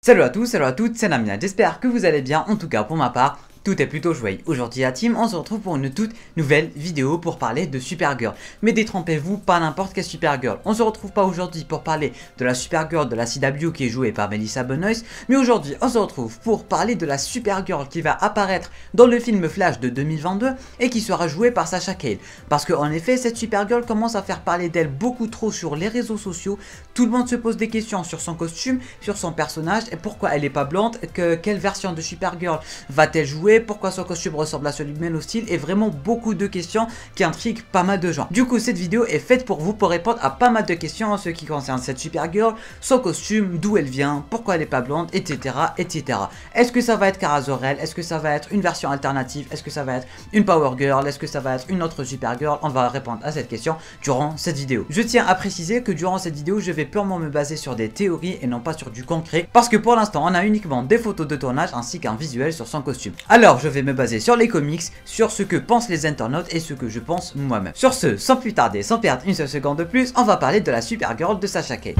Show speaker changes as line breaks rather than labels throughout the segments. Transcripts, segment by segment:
Salut à tous, salut à toutes, c'est Namia, j'espère que vous allez bien, en tout cas pour ma part. Tout est plutôt joyeux. Aujourd'hui la team, on se retrouve pour une toute nouvelle vidéo pour parler de Supergirl. Mais détrompez-vous, pas n'importe quelle Supergirl. On se retrouve pas aujourd'hui pour parler de la Supergirl de la CW qui est jouée par Melissa Benoist. Mais aujourd'hui, on se retrouve pour parler de la Supergirl qui va apparaître dans le film Flash de 2022 et qui sera jouée par Sasha Calle. Parce qu'en effet, cette Supergirl commence à faire parler d'elle beaucoup trop sur les réseaux sociaux. Tout le monde se pose des questions sur son costume, sur son personnage et pourquoi elle est pas blonde, quelle version de Supergirl va-t-elle jouer, pourquoi son costume ressemble à celui de Man of Steel et vraiment beaucoup de questions qui intriguent pas mal de gens. Du coup, cette vidéo est faite pour vous, pour répondre à pas mal de questions en ce qui concerne cette Supergirl, son costume, d'où elle vient, pourquoi elle est pas blonde, etc. etc. Est-ce que ça va être Kara Zor-El? Est-ce que ça va être une version alternative? Est-ce que ça va être une Power Girl? Est-ce que ça va être une autre Supergirl? On va répondre à cette question durant cette vidéo. Je tiens à préciser que durant cette vidéo, je vais purement me baser sur des théories et non pas sur du concret, parce que pour l'instant, on a uniquement des photos de tournage ainsi qu'un visuel sur son costume. Alors, je vais me baser sur les comics, sur ce que pensent les internautes et ce que je pense moi-même. Sur ce, sans plus tarder, sans perdre une seule seconde de plus, on va parler de la Supergirl de Sasha Calle.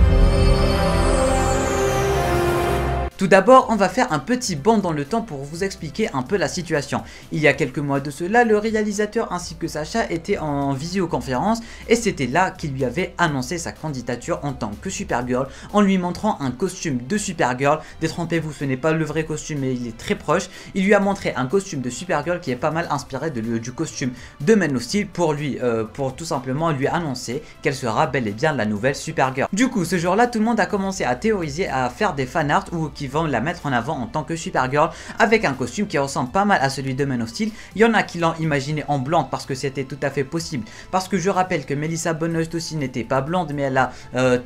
Tout d'abord, on va faire un petit bond dans le temps pour vous expliquer un peu la situation. Il y a quelques mois de cela, le réalisateur ainsi que Sasha étaient en visioconférence et c'était là qu'il lui avait annoncé sa candidature en tant que Supergirl en lui montrant un costume de Supergirl. Détrompez-vous, ce n'est pas le vrai costume mais il est très proche. Il lui a montré un costume de Supergirl qui est pas mal inspiré du costume de Man of Steel pour tout simplement lui annoncer qu'elle sera bel et bien la nouvelle Supergirl. Du coup, ce jour-là, tout le monde a commencé à théoriser, à faire des fanarts ou qui vont la mettre en avant en tant que Supergirl avec un costume qui ressemble pas mal à celui de Man of Steel. Il y en a qui l'ont imaginé en blonde parce que c'était tout à fait possible, parce que je rappelle que Melissa Benoist aussi n'était pas blonde mais elle a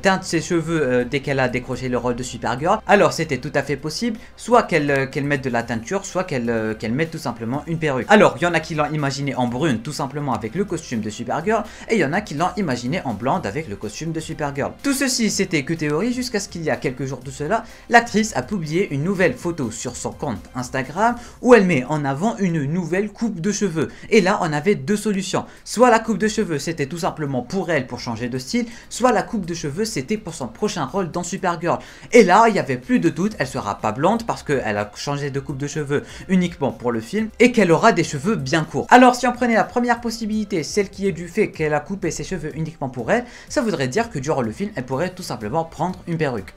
teint ses cheveux dès qu'elle a décroché le rôle de Supergirl. Alors c'était tout à fait possible, soit qu'elle mette de la teinture, soit qu'elle mette tout simplement une perruque. Alors il y en a qui l'ont imaginé en brune tout simplement avec le costume de Supergirl et il y en a qui l'ont imaginé en blonde avec le costume de Supergirl. Tout ceci c'était que théorie jusqu'à ce qu'il y a quelques jours de cela, l'actrice a publié une nouvelle photo sur son compte Instagram où elle met en avant une nouvelle coupe de cheveux. Et là on avait deux solutions, soit la coupe de cheveux c'était tout simplement pour elle pour changer de style, soit la coupe de cheveux c'était pour son prochain rôle dans Supergirl. Et là il n'y avait plus de doute, elle sera pas blonde parce qu'elle a changé de coupe de cheveux uniquement pour le film et qu'elle aura des cheveux bien courts. Alors si on prenait la première possibilité, celle qui est du fait qu'elle a coupé ses cheveux uniquement pour elle, ça voudrait dire que durant le film elle pourrait tout simplement prendre une perruque.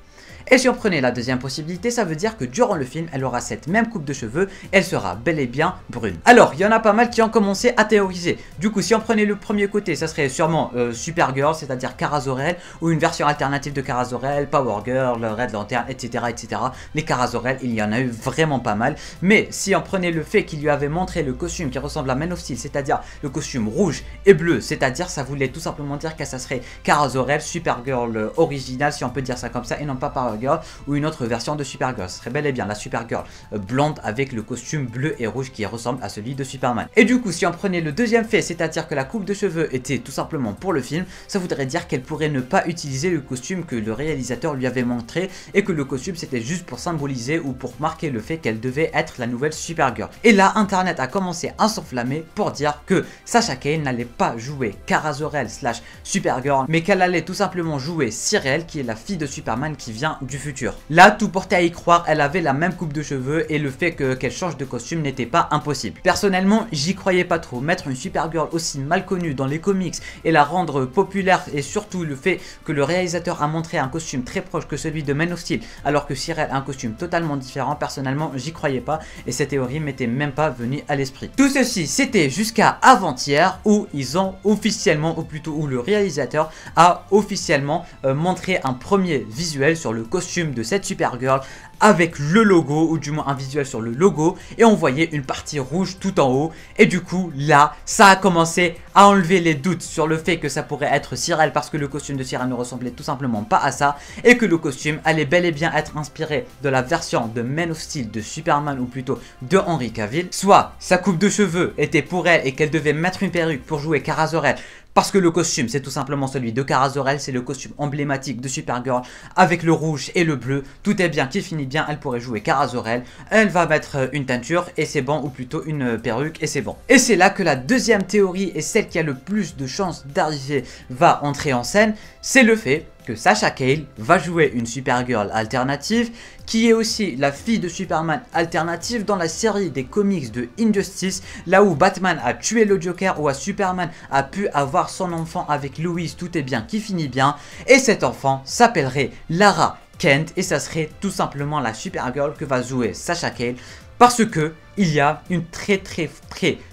Et si on prenait la deuxième possibilité, ça veut dire que durant le film, elle aura cette même coupe de cheveux, elle sera bel et bien brune. Alors, il y en a pas mal qui ont commencé à théoriser. Du coup, si on prenait le premier côté, ça serait sûrement Supergirl, c'est-à-dire Kara Zor-El, ou une version alternative de Kara Zor-El, Power Girl, Red Lantern, etc., etc. Les Kara Zor-El, il y en a eu vraiment pas mal. Mais si on prenait le fait qu'il lui avait montré le costume qui ressemble à Man of Steel, c'est-à-dire le costume rouge et bleu, c'est-à-dire ça voulait tout simplement dire que ça serait Kara Zor-El, Supergirl originale, si on peut dire ça comme ça, et non pas Power Girl ou une autre version de Supergirl. Ce serait bel et bien la Supergirl blonde avec le costume bleu et rouge qui ressemble à celui de Superman. Et du coup, si on prenait le deuxième fait, c'est-à-dire que la coupe de cheveux était tout simplement pour le film, ça voudrait dire qu'elle pourrait ne pas utiliser le costume que le réalisateur lui avait montré et que le costume c'était juste pour symboliser ou pour marquer le fait qu'elle devait être la nouvelle Supergirl. Et là, Internet a commencé à s'enflammer pour dire que Sasha Calle n'allait pas jouer Kara Zor-El / Supergirl, mais qu'elle allait tout simplement jouer Cyril, qui est la fille de Superman qui vient du futur. Là, tout portait à y croire, elle avait la même coupe de cheveux et le fait qu'elle change de costume n'était pas impossible. Personnellement, j'y croyais pas trop. Mettre une Supergirl aussi mal connue dans les comics et la rendre populaire, et surtout le fait que le réalisateur a montré un costume très proche que celui de Man of Steel alors que Cyril a un costume totalement différent, personnellement j'y croyais pas et cette théorie m'était même pas venue à l'esprit. Tout ceci c'était jusqu'à avant-hier où ils ont officiellement, ou plutôt où le réalisateur a officiellement montré un premier visuel sur le costume de cette Supergirl avec le logo, ou du moins un visuel sur le logo, et on voyait une partie rouge tout en haut, et du coup là ça a commencé à enlever les doutes sur le fait que ça pourrait être Cyril parce que le costume de Cyril ne ressemblait tout simplement pas à ça, et que le costume allait bel et bien être inspiré de la version de Man of Steel de Superman, ou plutôt de Henry Cavill, soit sa coupe de cheveux était pour elle et qu'elle devait mettre une perruque pour jouer Kara Zor-El, parce que le costume c'est tout simplement celui de Kara Zor-El, c'est le costume emblématique de Supergirl avec le rouge et le bleu, tout est bien qui finit bien, elle pourrait jouer Kara Zor-El, elle va mettre une teinture et c'est bon, ou plutôt une perruque et c'est bon. Et c'est là que la deuxième théorie, et celle qui a le plus de chances d'arriver, va entrer en scène, c'est le fait que Sasha Calle va jouer une Supergirl alternative qui est aussi la fille de Superman alternative dans la série des comics de Injustice, là où Batman a tué le Joker, où Superman a pu avoir son enfant avec Lois, tout est bien qui finit bien, et cet enfant s'appellerait Lara Kent et ça serait tout simplement la Supergirl que va jouer Sasha Calle parce que il y a une très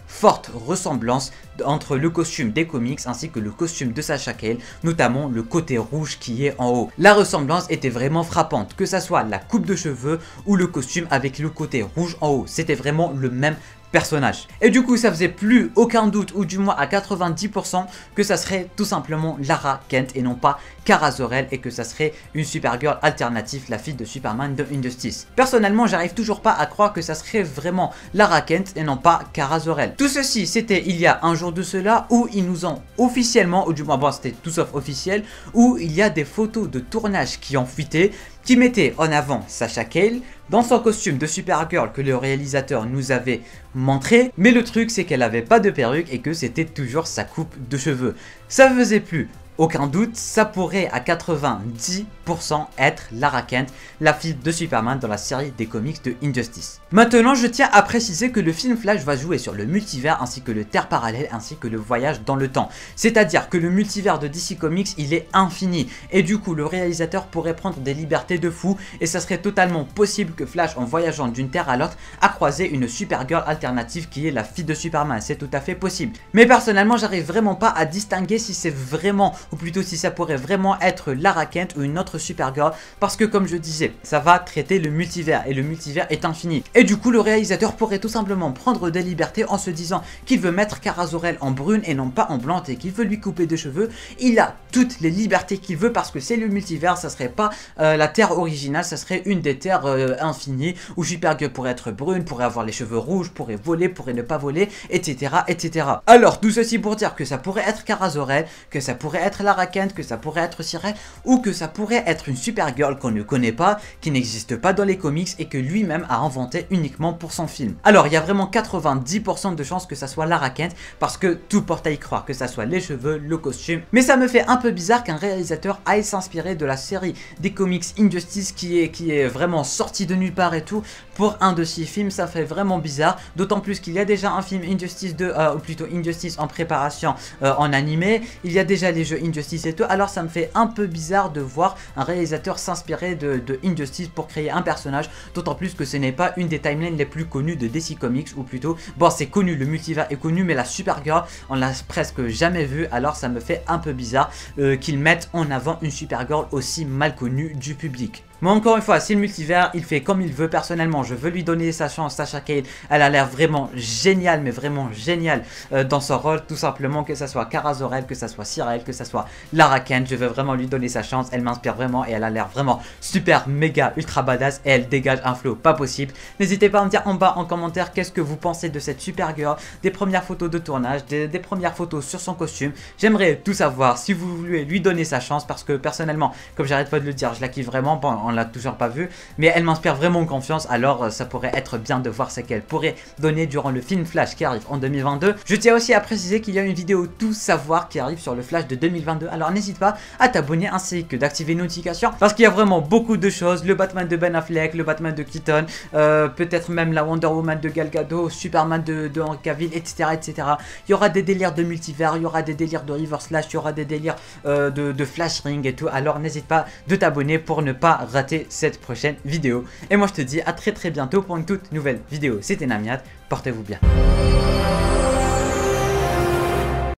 forte ressemblance entre le costume des comics ainsi que le costume de Sasha Calle, notamment le côté rouge qui est en haut. La ressemblance était vraiment frappante, que ça soit la coupe de cheveux ou le costume avec le côté rouge en haut, c'était vraiment le même personnage. Et du coup ça faisait plus aucun doute, ou du moins à 90%, que ça serait tout simplement Lara Kent et non pas Kara Zor-El, et que ça serait une Supergirl alternative, la fille de Superman de Injustice. Personnellement j'arrive toujours pas à croire que ça serait vraiment Lara Kent et non pas Kara Zor-El. Tout ceci c'était il y a un jour de cela, où ils nous ont officiellement, ou du moins bon c'était tout sauf officiel, où il y a des photos de tournage qui ont fuité, qui mettait en avant Sasha Calle dans son costume de Supergirl que le réalisateur nous avait montré, mais le truc c'est qu'elle avait pas de perruque et que c'était toujours sa coupe de cheveux. Ça faisait plus aucun doute, ça pourrait à 90% être Lara Kent, la fille de Superman dans la série des comics de Injustice. Maintenant, je tiens à préciser que le film Flash va jouer sur le multivers ainsi que le terre parallèle ainsi que le voyage dans le temps. C'est-à-dire que le multivers de DC Comics, il est infini et du coup, le réalisateur pourrait prendre des libertés de fou et ça serait totalement possible que Flash, en voyageant d'une terre à l'autre, a croisé une Supergirl alternative qui est la fille de Superman. C'est tout à fait possible. Mais personnellement, j'arrive vraiment pas à distinguer si c'est vraiment, ou plutôt si ça pourrait vraiment être Lara Kent ou une autre Supergirl, parce que comme je disais, ça va traiter le multivers et le multivers est infini. Et du coup le réalisateur pourrait tout simplement prendre des libertés en se disant qu'il veut mettre Kara Zor-El en brune et non pas en blanche et qu'il veut lui couper des cheveux. Il a toutes les libertés qu'il veut parce que c'est le multivers, ça serait pas la terre originale, ça serait une des terres infinies où Supergirl pourrait être brune, pourrait avoir les cheveux rouges, pourrait voler, pourrait ne pas voler, etc. etc. Alors tout ceci pour dire que ça pourrait être Kara Zor-El, que ça pourrait être Lara Kent, que ça pourrait être Sirel, ou que ça pourrait être une Supergirl qu'on ne connaît pas, qui n'existe pas dans les comics et que lui-même a inventé uniquement pour son film. Alors il y a vraiment 90% de chances que ça soit Lara Kent parce que tout porte à y croire, que ça soit les cheveux, le costume. Mais ça me fait un peu bizarre qu'un réalisateur aille s'inspirer de la série des comics Injustice qui est vraiment sorti de nulle part et tout pour un de ses films. Ça fait vraiment bizarre, d'autant plus qu'il y a déjà un film Injustice 2, ou plutôt Injustice en préparation en animé. Il y a déjà les jeux Injustice et tout, alors ça me fait un peu bizarre de voir un réalisateur s'inspirer de Injustice pour créer un personnage, d'autant plus que ce n'est pas une des timelines les plus connues de DC Comics, ou plutôt, bon c'est connu, le multivers est connu, mais la Supergirl on l'a presque jamais vue, alors ça me fait un peu bizarre qu'ils mettent en avant une Supergirl aussi mal connue du public. Mais encore une fois, c'est le multivers, il fait comme il veut. Personnellement, je veux lui donner sa chance. Sasha Calle, elle a l'air vraiment géniale, mais vraiment géniale dans son rôle. Tout simplement, que ça soit Kara Zor-El, que ça soit Sirel, que ça soit Lara Kent, je veux vraiment lui donner sa chance. Elle m'inspire vraiment et elle a l'air vraiment super, méga, ultra badass. Et elle dégage un flow pas possible. N'hésitez pas à me dire en bas en commentaire qu'est-ce que vous pensez de cette Supergirl, des premières photos de tournage, des premières photos sur son costume. J'aimerais tout savoir si vous voulez lui donner sa chance parce que personnellement, comme j'arrête pas de le dire, je la kiffe vraiment. Bon, on l'a toujours pas vu, mais elle m'inspire vraiment confiance, alors ça pourrait être bien de voir ce qu'elle pourrait donner durant le film Flash qui arrive en 2022. Je tiens aussi à préciser qu'il y a une vidéo tout savoir qui arrive sur le Flash de 2022, alors n'hésite pas à t'abonner ainsi que d'activer les notifications parce qu'il y a vraiment beaucoup de choses, le Batman de Ben Affleck, le Batman de Keaton, peut-être même la Wonder Woman de Gal Gadot, Superman de Henry Cavill, etc., etc. Il y aura des délires de multivers, il y aura des délires de River Slash, il y aura des délires de Flash Ring et tout, alors n'hésite pas de t'abonner pour ne pas rater cette prochaine vidéo. Et moi je te dis à très bientôt pour une toute nouvelle vidéo. C'était Namiad, portez-vous bien.